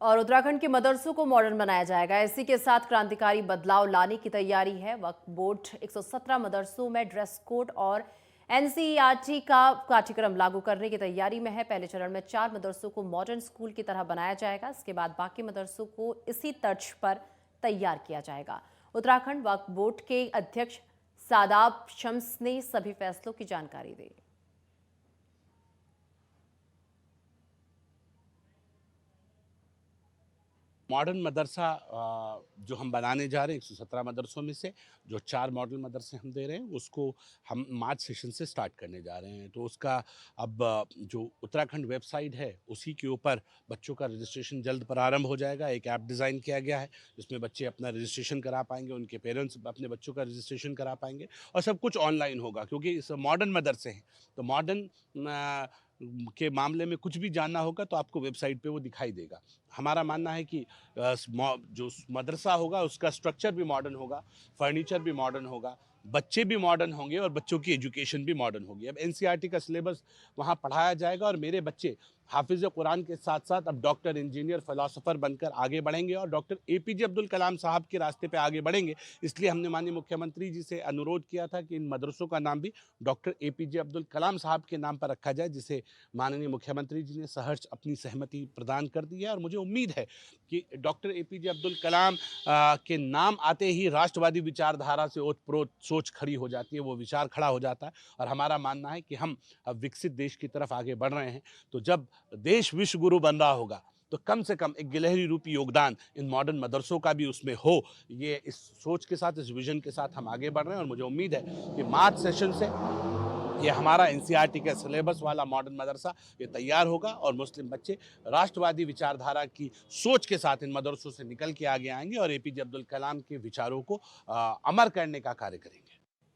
और उत्तराखंड के मदरसों को मॉडर्न बनाया जाएगा। इसी के साथ क्रांतिकारी बदलाव लाने की तैयारी है। वक्फ बोर्ड 117 मदरसों में ड्रेस कोड और एनसीईआरटी का पाठ्यक्रम लागू करने की तैयारी में है। पहले चरण में 4 मदरसों को मॉडर्न स्कूल की तरह बनाया जाएगा। इसके बाद बाकी मदरसों को इसी तर्ज पर तैयार किया जाएगा। उत्तराखंड वक्फ बोर्ड के अध्यक्ष सादाब शम्स ने सभी फैसलों की जानकारी दी। मॉडर्न मदरसा जो हम बनाने जा रहे हैं 117 मदरसों में से जो 4 मॉडल मदरसे हम दे रहे हैं उसको हम मार्च सेशन से स्टार्ट करने जा रहे हैं। तो उसका अब जो उत्तराखंड वेबसाइट है उसी के ऊपर बच्चों का रजिस्ट्रेशन जल्द प्रारंभ हो जाएगा। एक ऐप डिज़ाइन किया गया है जिसमें बच्चे अपना रजिस्ट्रेशन करा पाएंगे, उनके पेरेंट्स अपने बच्चों का रजिस्ट्रेशन करा पाएंगे और सब कुछ ऑनलाइन होगा क्योंकि इस मॉडर्न मदरसे हैं। तो मॉडर्न के मामले में कुछ भी जानना होगा तो आपको वेबसाइट पे वो दिखाई देगा। हमारा मानना है कि जो मदरसा होगा उसका स्ट्रक्चर भी मॉडर्न होगा, फर्नीचर भी मॉडर्न होगा, बच्चे भी मॉडर्न होंगे और बच्चों की एजुकेशन भी मॉडर्न होगी। अब एनसीईआरटी का सिलेबस वहाँ पढ़ाया जाएगा और मेरे बच्चे हाफिज कुरान के साथ साथ अब डॉक्टर, इंजीनियर, फिलोसोफर बनकर आगे बढ़ेंगे और डॉक्टर एपीजे अब्दुल कलाम साहब के रास्ते पे आगे बढ़ेंगे। इसलिए हमने माननीय मुख्यमंत्री जी से अनुरोध किया था कि इन मदरसों का नाम भी डॉक्टर एपीजे अब्दुल कलाम साहब के नाम पर रखा जाए, जिसे माननीय मुख्यमंत्री जी ने सहर्ष अपनी सहमति प्रदान कर दी है। और मुझे उम्मीद है कि डॉक्टर एपीजे अब्दुल कलाम के नाम आते ही राष्ट्रवादी विचारधारा से ओतप्रोत सोच खड़ी हो जाती है, वो विचार खड़ा हो जाता है। और हमारा मानना है कि हम अब विकसित देश की तरफ आगे बढ़ रहे हैं। तो जब देश विश्व गुरु बन रहा होगा तो कम से कम एक गिलहरी रूपी योगदान इन मॉडर्न मदरसों का भी उसमें हो। ये इस सोच के साथ, इस विजन के साथ हम आगे बढ़ रहे हैं और मुझे उम्मीद है कि मार्च सेशन से ये हमारा एनसीईआरटी के सिलेबस वाला मॉडर्न मदरसा ये तैयार होगा और मुस्लिम बच्चे राष्ट्रवादी विचारधारा की सोच के साथ इन मदरसों से निकल के आगे आएंगे और एपीजे अब्दुल कलाम के विचारों को अमर करने का कार्य करेंगे।